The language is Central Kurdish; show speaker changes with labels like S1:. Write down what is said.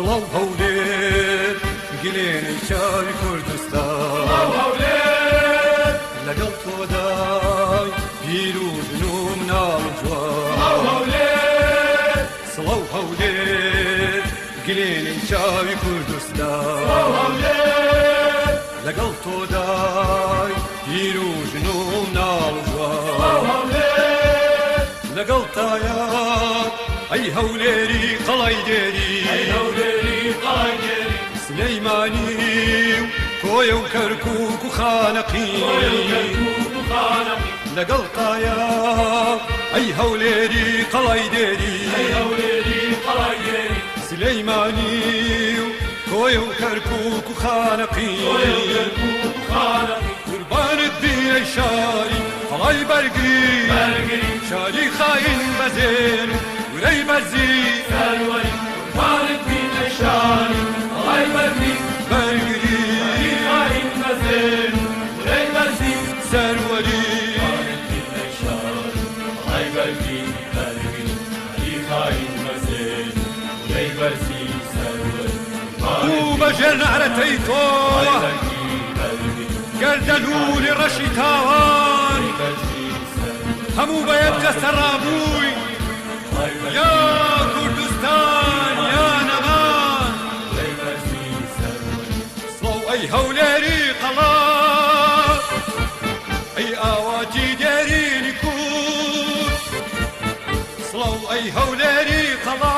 S1: سڵاو هەولێر گلێنەی چاوی کوردستان
S2: سڵاو هەولێر
S1: لەگەڵ تۆدای پیرۆزن و مناڵ و جوان
S2: سڵاو هەولێر
S1: سڵاو هەولێر گلێنەی چاوی کوردستان
S2: سڵاو هەولێر
S1: لەگەڵ تۆدای پیرۆزن و مناڵ و
S2: سڵاو
S1: جوان
S2: هەولێر
S1: لەگەڵ تایە ئەی هەولێری قەڵای دێری
S2: ئەی هەولێری قەڵای دێری
S1: سلەیمانی و کۆیە و کەرکووک و خانەقی لەگەڵ تایە ئەی هەولێری قەڵای دێری
S2: ئەی هەولێری قەڵای دێری
S1: سلەیمانی و کۆیە و کەرکووک و خانەقی قوربانت بینەی شاری قەڵای بەرگری شاری خاین بەزێن ورەی بەرزی
S2: سەروەری قوربانت بینە شاری قەڵای بەرگری خاین بەزێن ورەی بەرزی
S1: سەروەری
S2: قەڵای بەرگری خاین بەزێن ورەی بەرزی سەروەری
S1: و بەژێر نعرەتەی تۆ گەردەلوولی ڕەشی تاوان هەموو بە یەک دەستە ڕابووی یا کوردستان یا نەمان سڵاو ئەی هەولێری قەڵا ئەی ئاواتی دێرینی کورد سڵاو ئەی هەولێری قەڵا